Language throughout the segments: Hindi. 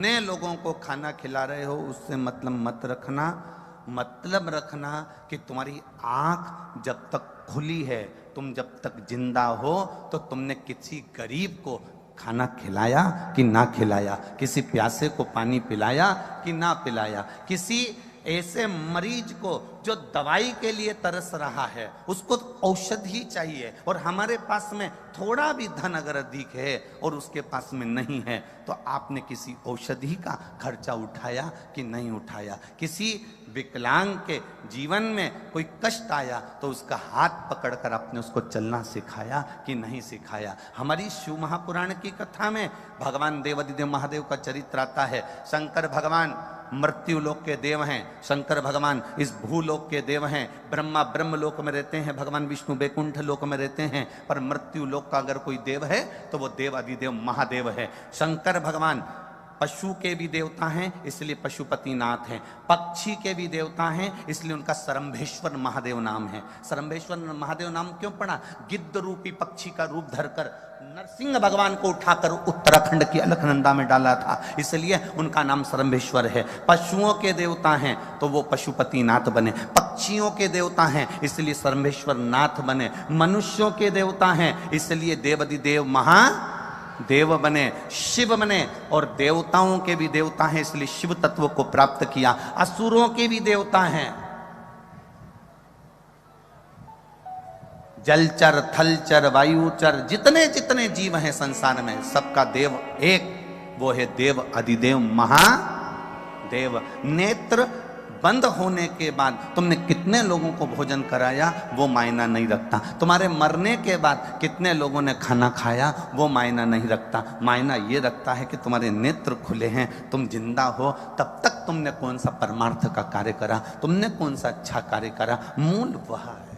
नए लोगों को खाना खिला रहे हो उससे मतलब मत रखना, मतलब रखना कि तुम्हारी आंख जब तक खुली है, तुम जब तक जिंदा हो, तो तुमने किसी गरीब को खाना खिलाया कि ना खिलाया, किसी प्यासे को पानी पिलाया कि ना पिलाया, किसी ऐसे मरीज को जो दवाई के लिए तरस रहा है उसको औषधि चाहिए, और हमारे पास में थोड़ा भी धन अगर अधिक है और उसके पास में नहीं है, तो आपने किसी औषधि का खर्चा उठाया कि नहीं उठाया। किसी विकलांग के जीवन में कोई कष्ट आया तो उसका हाथ पकड़कर आपने उसको चलना सिखाया कि नहीं सिखाया। हमारी शिव महापुराण की कथा में भगवान देवाधिदेव महादेव का चरित्र आता है। शंकर भगवान मृत्यु लोक के देव हैं, शंकर भगवान इस भूलोक के देव हैं, ब्रह्मा ब्रह्म लोक में रहते हैं, भगवान विष्णु बैकुंठ लोक में रहते हैं, पर मृत्यु लोक का अगर कोई देव है तो वो देव अधिदेव महादेव है। शंकर भगवान पशु के भी देवता हैं इसलिए पशुपतिनाथ हैं, पक्षी के भी देवता हैं इसलिए उनका सरम्भेश्वर महादेव नाम है। सरम्भेश्वर महादेव नाम क्यों पड़ा? गिद्ध रूपी पक्षी का रूप धरकर नरसिंह भगवान को उठाकर उत्तराखंड की अलकनंदा में डाला था, इसलिए उनका नाम सरम्भेश्वर है। पशुओं के देवता हैं तो वो पशुपतिनाथ बने, पक्षियों के देवता हैं इसलिए सरम्भेश्वर नाथ बने, मनुष्यों के देवता हैं इसलिए देवाधिदेव महादेव बने, शिव बने, और देवताओं के भी देवता हैं इसलिए शिव तत्व को प्राप्त किया। असुरों के भी देवता हैं, जलचर थलचर वायुचर जितने जितने जीव हैं संसार में सबका देव एक, वो है देव अधिदेव महादेव। नेत्र बंद होने के बाद तुमने कितने लोगों को भोजन कराया वो मायना नहीं रखता, तुम्हारे मरने के बाद कितने लोगों ने खाना खाया वो मायना नहीं रखता। मायना ये रखता है कि तुम्हारे नेत्र खुले हैं, तुम जिंदा हो, तब तक तुमने कौन सा परमार्थ का कार्य करा, तुमने कौन सा अच्छा कार्य करा, मूल वह है।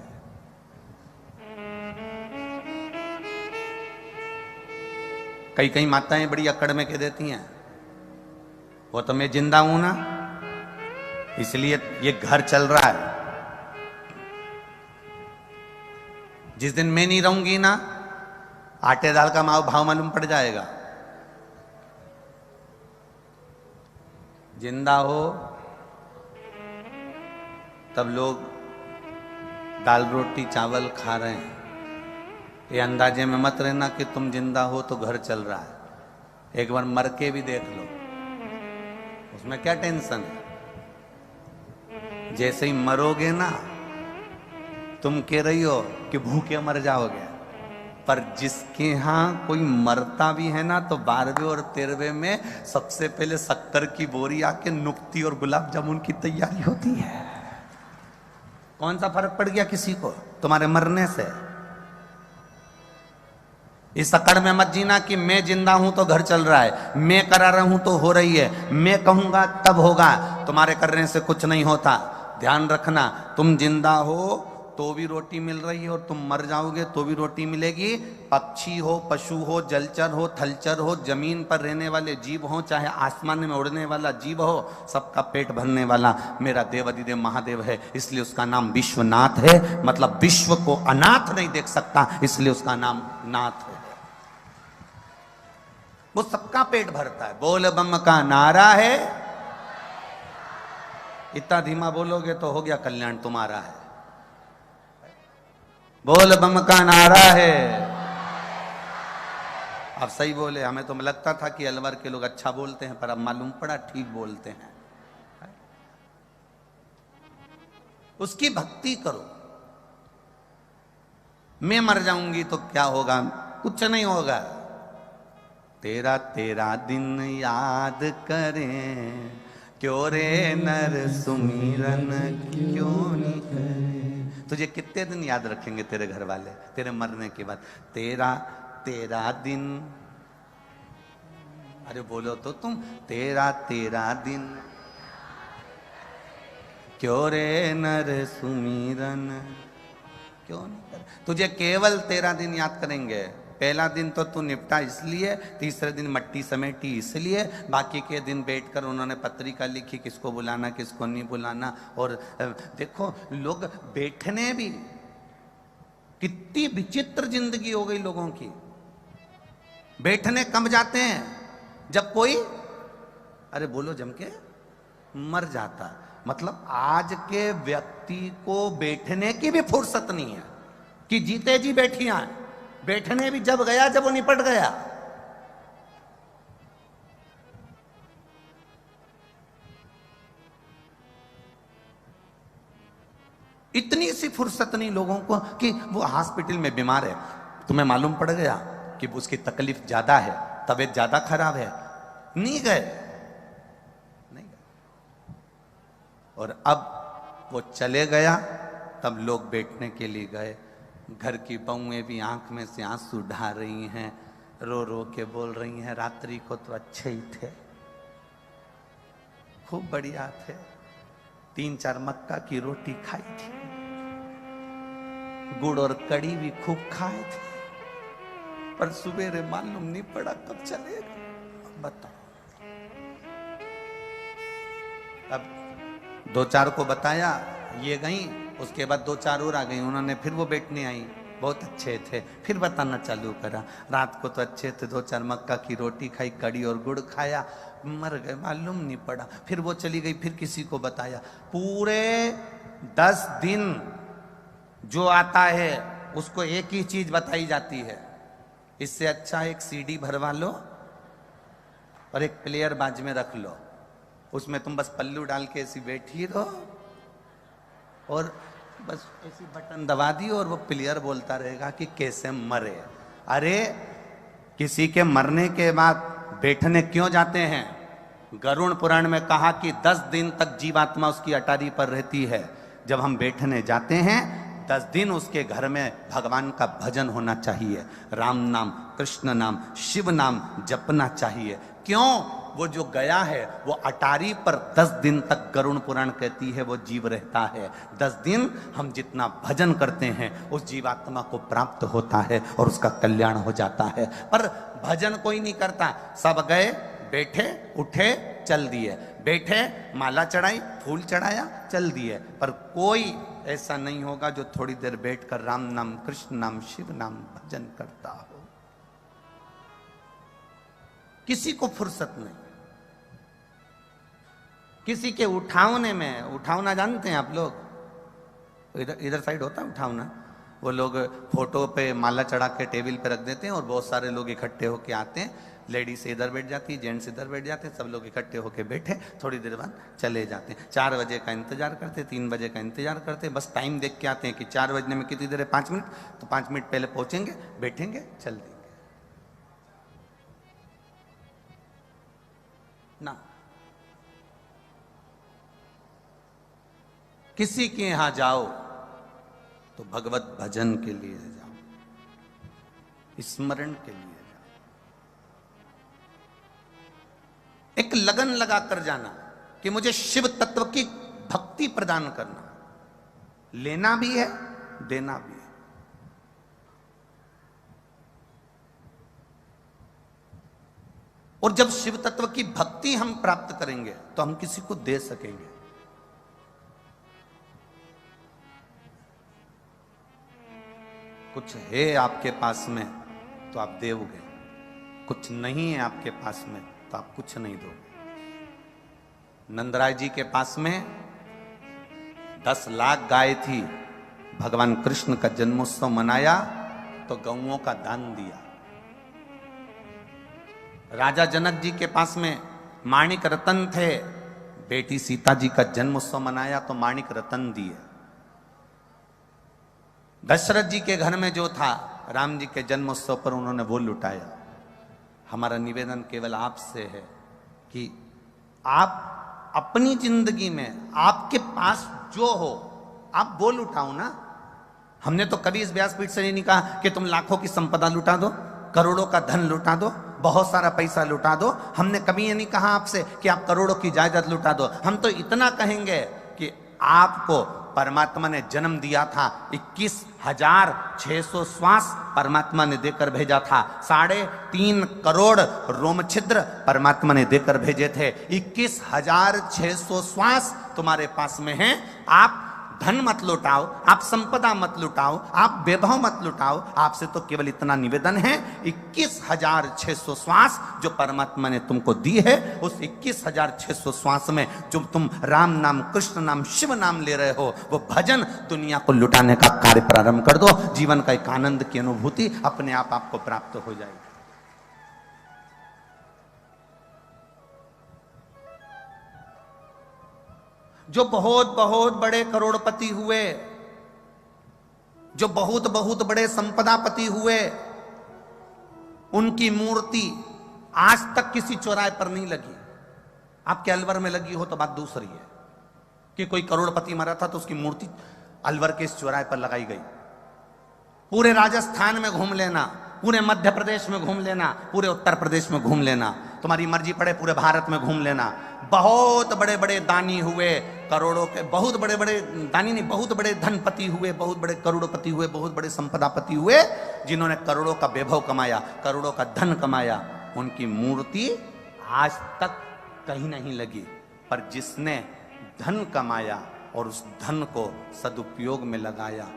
कई कई माताएं बड़ी अकड़ में कह देती हैं वो तो मैं जिंदा हूं ना इसलिए ये घर चल रहा है, जिस दिन मैं नहीं रहूंगी ना आटे दाल का भाव मालूम पड़ जाएगा। जिंदा हो तब लोग दाल रोटी चावल खा रहे हैं, ये अंदाजे में मत रहना कि तुम जिंदा हो तो घर चल रहा है। एक बार मर के भी देख लो, उसमें क्या टेंशन है। जैसे ही मरोगे ना तुम कह रही हो कि भूखे मर जाओगे, पर जिसके यहां कोई मरता भी है ना तो 12वें और 13वें में सबसे पहले शक्कर की बोरी आके नुक्ती और गुलाब जामुन की तैयारी होती है। कौन सा फर्क पड़ गया किसी को तुम्हारे मरने से? इस अकड़ में मत जीना कि मैं जिंदा हूं तो घर चल रहा है, मैं करा रहा हूं तो हो रही है, मैं कहूंगा तब होगा। तुम्हारे करने से कुछ नहीं होता। ध्यान रखना, तुम जिंदा हो तो भी रोटी मिल रही है और तुम मर जाओगे तो भी रोटी मिलेगी। पक्षी हो, पशु हो, जलचर हो, थलचर हो, जमीन पर रहने वाले जीव हो, चाहे आसमान में उड़ने वाला जीव हो, सबका पेट भरने वाला मेरा देव अधिदेव महादेव है, इसलिए उसका नाम विश्वनाथ है। मतलब विश्व को अनाथ नहीं देख सकता इसलिए उसका नाम नाथ है। वो सबका पेट भरता है। बोल बम का नारा है, इतना धीमा बोलोगे तो हो गया कल्याण तुम्हारा है। बोल बम का नारा है। अब सही बोले, हमें तो लगता था कि अलवर के लोग अच्छा बोलते हैं, पर अब मालूम पड़ा ठीक बोलते हैं। उसकी भक्ति करो। मैं मर जाऊंगी तो क्या होगा? कुछ नहीं होगा। तेरा तेरा दिन याद करें, क्यों रे नर सुमिरन क्यों नहीं करें। तुझे कितने दिन याद रखेंगे तेरे घर वाले तेरे मरने के बाद? तेरा तेरा दिन, अरे बोलो तो तुम, तेरा तेरा दिन क्यों रे नर सुमिरन क्यों नहीं करे। तुझे केवल 13 दिन याद करेंगे। पहला दिन तो तू निपटा इसलिए, तीसरे दिन मट्टी समेटी इसलिए, बाकी के दिन बैठकर उन्होंने पत्रिका लिखी किसको बुलाना किसको नहीं बुलाना। और देखो लोग बैठने भी, कितनी विचित्र जिंदगी हो गई लोगों की। बैठने कब जाते हैं? जब कोई अरे बोलो जम के, मर जाता। मतलब आज के व्यक्ति को बैठने की भी फुर्सत नहीं है कि जीते जी बैठिया, बैठने भी जब गया जब वो निपट गया। इतनी सी फुर्सत नहीं लोगों को कि वो हॉस्पिटल में बीमार है, तुम्हें मालूम पड़ गया कि उसकी तकलीफ ज्यादा है, तबीयत ज्यादा खराब है, नहीं गए, नहीं गए। और अब वो चले गया, तब लोग बैठने के लिए गए। घर की बहुएं भी आंख में से आंसू ढा रही हैं, रो रो के बोल रही हैं, रात्रि को तो अच्छे ही थे, खूब बढ़िया थे, 3-4 मक्का की रोटी खाई थी, गुड़ और कड़ी भी खूब खाए थे, पर सुबेरे मालूम नहीं पड़ा कब चलेगा। बताओ। अब 2-4 को बताया, ये गई, उसके बाद 2-4 और आ गई, उन्होंने फिर वो बैठने आई, बहुत अच्छे थे, फिर बताना चालू करा, रात को तो अच्छे थे, 2-4 मक्का की रोटी खाई, कड़ी और गुड़ खाया, मर गए, मालूम नहीं पड़ा। फिर वो चली गई, फिर किसी को बताया। पूरे 10 दिन जो आता है उसको एक ही चीज बताई जाती है, इससे अच्छा एक सीडी भरवा लो और एक प्लेयर बाज में रख लो, उसमें तुम बस पल्लू डाल के ऐसी बैठी रहो और बस ऐसी बटन दबा दी और वो प्लेयर बोलता रहेगा कि कैसे मरे। अरे किसी के मरने के बाद बैठने क्यों जाते हैं? गरुड़ पुराण में कहा कि 10 दिन तक जीवात्मा उसकी अटारी पर रहती है। जब हम बैठने जाते हैं 10 दिन उसके घर में भगवान का भजन होना चाहिए, राम नाम, कृष्ण नाम, शिव नाम जपना चाहिए। क्यों? वो जो गया है वो अटारी पर 10 दिन तक, गरुड़ पुराण कहती है, वो जीव रहता है। 10 दिन हम जितना भजन करते हैं उस जीवात्मा को प्राप्त होता है और उसका कल्याण हो जाता है। पर भजन कोई नहीं करता, सब गए, बैठे, उठे, चल दिए, बैठे, माला चढ़ाई, फूल चढ़ाया, चल दिए। पर कोई ऐसा नहीं होगा जो थोड़ी देर बैठकर राम नाम, कृष्ण नाम, शिव नाम भजन करता हो। किसी को फुर्सत नहीं। किसी के उठावने में, उठावना जानते हैं आप लोग? इधर साइड होता है उठावना, वो लोग फोटो पे माला चढ़ा के टेबल पे रख देते हैं और बहुत सारे लोग इकट्ठे होके आते हैं, लेडीज इधर बैठ जाती है, जेंट्स इधर बैठ जाते हैं, सब लोग इकट्ठे होके बैठे, थोड़ी देर बाद चले जाते हैं। 4 बजे का इंतजार करते, 3 बजे का इंतजार करते, बस टाइम देख के आते हैं कि 4 बजने में कितनी देर है, 5 मिनट, तो 5 मिनट पहले पहुंचेंगे, बैठेंगे, चल देंगे ना। किसी के यहां जाओ तो भगवत भजन के लिए जाओ, स्मरण के लिए जाओ, एक लगन लगाकर जाना कि मुझे शिव तत्व की भक्ति प्रदान करना, लेना भी है, देना भी है। और जब शिव तत्व की भक्ति हम प्राप्त करेंगे तो हम किसी को दे सकेंगे। कुछ है आपके पास में तो आप दोगे, कुछ नहीं है आपके पास में तो आप कुछ नहीं दोगे। नंदराय जी के पास में 10 लाख गाय थी, भगवान कृष्ण का जन्मोत्सव मनाया तो गौओं का दान दिया। राजा जनक जी के पास में माणिक रतन थे, बेटी सीता जी का जन्मोत्सव मनाया तो माणिक रतन दिए। दशरथ जी के घर में जो था, राम जी के जन्मोत्सव पर उन्होंने वो लुटाया। हमारा निवेदन केवल आपसे है कि आप अपनी जिंदगी में आपके पास जो हो आप वो लुटाओ ना। हमने तो कभी इस व्यासपीठ से नहीं कहा कि तुम लाखों की संपदा लुटा दो, करोड़ों का धन लुटा दो, बहुत सारा पैसा लुटा दो। हमने कभी ये नहीं कहा आपसे कि आप करोड़ों की जायदाद लुटा दो। हम तो इतना कहेंगे कि आपको परमात्मा ने जन्म दिया था, 21,600 श्वास परमात्मा ने देकर भेजा था, 3.5 करोड़ रोम छिद्र परमात्मा ने देकर भेजे थे। 21,600 श्वास तुम्हारे पास में हैं। आप धन मत लुटाओ, आप संपदा मत लुटाओ, आप वैभव मत लुटाओ। आपसे तो केवल इतना निवेदन है, 21,600 श्वास जो परमात्मा ने तुमको दी है, उस 21,600 श्वास में जो तुम राम नाम, कृष्ण नाम, शिव नाम ले रहे हो, वो भजन दुनिया को लुटाने का कार्य प्रारंभ कर दो। जीवन का एक आनंद की अनुभूति अपने आप आपको प्राप्त हो जाएगी। जो बहुत बहुत बड़े करोड़पति हुए, जो बहुत बहुत बड़े संपदापति हुए, उनकी मूर्ति आज तक किसी चौराहे पर नहीं लगी। आपके अलवर में लगी हो तो बात दूसरी है कि कोई करोड़पति मरा था तो उसकी मूर्ति अलवर के इस चौराहे पर लगाई गई। पूरे राजस्थान में घूम लेना, पूरे मध्य प्रदेश में घूम लेना, पूरे उत्तर प्रदेश में घूम लेना, तुम्हारी मर्जी पड़े पूरे भारत में घूम लेना। बहुत बड़े बड़े दानी हुए, करोड़ों के, बहुत बड़े बड़े दानी नहीं, बहुत बड़े धनपति हुए, बहुत बड़े करोड़पति हुए, बहुत बड़े संपदापति हुए, जिन्होंने करोड़ों का वैभव कमाया, करोड़ों का धन कमाया, उनकी मूर्ति आज तक कहीं नहीं लगी। पर जिसने धन कमाया और उस धन को सदुपयोग में लगाया,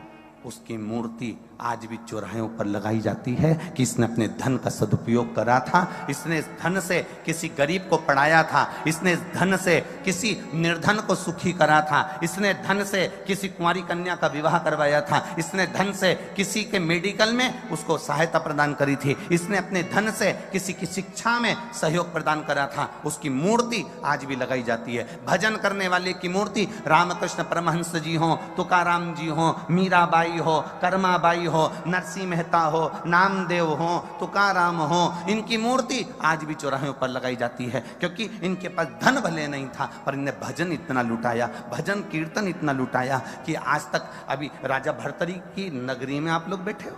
उसकी मूर्ति आज भी चौराहों पर लगाई जाती है कि इसने अपने धन का सदुपयोग करा था, इसने इस धन से किसी गरीब को पढ़ाया था, इसने इस धन से किसी निर्धन को सुखी करा था, इसने धन से किसी कुंवारी कन्या का विवाह करवाया था, इसने धन से किसी के मेडिकल में उसको सहायता प्रदान करी थी, इसने अपने धन से किसी की शिक्षा में सहयोग प्रदान करा था। उसकी मूर्ति आज भी लगाई जाती है। भजन करने वाले की मूर्ति रामकृष्ण परमहंस जी हो, तुकाराम जी हो, मीराबाई हो, कर्माबाई हो, नरसिंह मेहता हो, नामदेव हो, तुकाराम हो, इनकी मूर्ति आज भी चौराहों पर लगाई जाती है, क्योंकि इनके पास धन भले नहीं था पर इन्हें भजन इतना लुटाया, भजन कीर्तन इतना लुटाया कि आज तक अभी राजा भर्तरी की नगरी में आप लोग बैठे हो,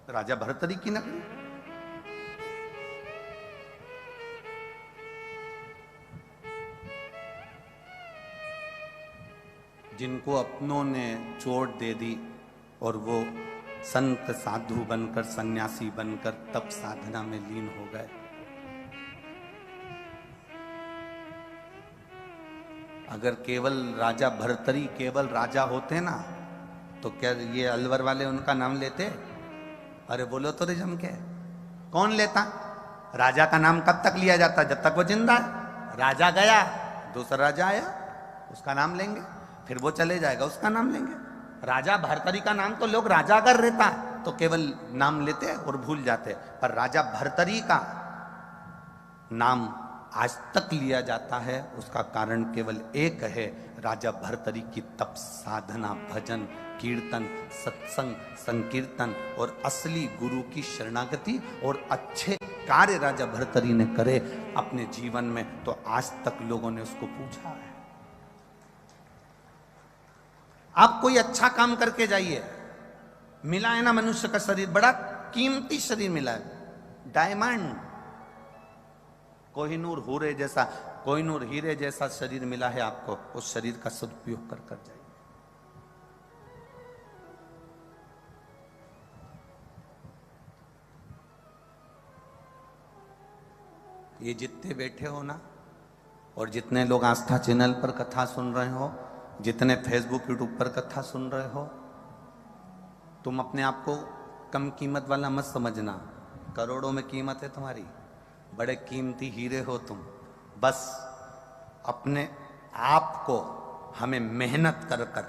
राजा भर्तरी की नगरी, जिनको अपनों ने चोट दे दी और वो संत साधु बनकर, सन्यासी बनकर तप साधना में लीन हो गए। अगर केवल राजा भर्तरी केवल राजा होते ना तो क्या ये अलवर वाले उनका नाम लेते? अरे बोलो तो रे जम के, कौन लेता? राजा का नाम कब तक लिया जाता? जब तक वो जिंदा है। राजा गया, दूसरा राजा आया, उसका नाम लेंगे, फिर वो चले जाएगा, उसका नाम लेंगे। राजा भर्तरी का नाम तो लोग राजा अगर रहता तो केवल नाम लेते और भूल जाते, पर राजा भर्तरी का नाम आज तक लिया जाता है। उसका कारण केवल एक है, राजा भर्तरी की तप साधना, भजन कीर्तन, सत्संग, संकीर्तन और असली गुरु की शरणागति और अच्छे कार्य राजा भर्तरी ने करे अपने जीवन में, तो आज तक लोगों ने उसको पूछा है। आप कोई अच्छा काम करके जाइए, मिला है ना मनुष्य का शरीर, बड़ा कीमती शरीर मिला है, डायमंड, कोहिनूर हीरे जैसा, कोहिनूर हीरे जैसा शरीर मिला है आपको, उस शरीर का सदुपयोग कर जाइए। ये जितने बैठे हो ना, और जितने लोग आस्था चैनल पर कथा सुन रहे हो, जितने फेसबुक यूट्यूब पर कथा सुन रहे हो, तुम अपने आप को कम कीमत वाला मत समझना, करोड़ों में कीमत है तुम्हारी, बड़े कीमती हीरे हो तुम। बस अपने आप को हमें मेहनत कर कर,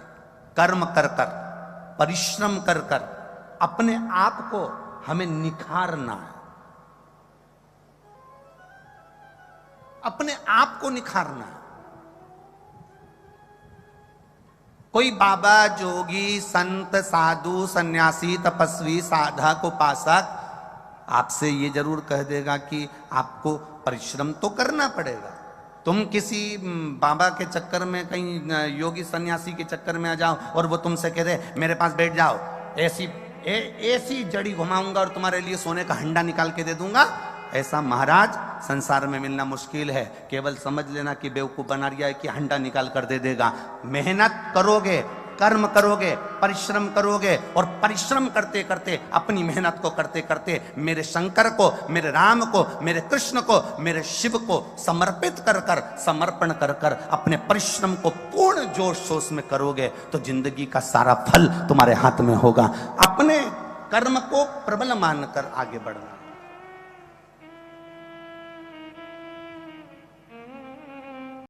कर्म कर कर, परिश्रम कर कर अपने आप को हमें निखारना है, अपने आप को निखारना है। कोई बाबा, जोगी, संत, साधु, सन्यासी, तपस्वी, साधक, उपासक आपसे ये जरूर कह देगा कि आपको परिश्रम तो करना पड़ेगा। तुम किसी बाबा के चक्कर में, कहीं योगी सन्यासी के चक्कर में आ जाओ और वो तुमसे कह दे मेरे पास बैठ जाओ, ऐसी जड़ी घुमाऊंगा और तुम्हारे लिए सोने का हंडा निकाल के दे दूंगा, ऐसा महाराज संसार में मिलना मुश्किल है। केवल समझ लेना कि बेवकूफ बना रिया है कि हंडा निकाल कर दे देगा। मेहनत करोगे, कर्म करोगे, परिश्रम करोगे और परिश्रम करते करते, अपनी मेहनत को करते करते मेरे शंकर को, मेरे राम को, मेरे कृष्ण को, मेरे शिव को समर्पित कर कर, समर्पण कर कर अपने परिश्रम को पूर्ण जोश शोश में करोगे तो जिंदगी का सारा फल तुम्हारे हाथ में होगा। अपने कर्म को प्रबल मानकर आगे बढ़ना।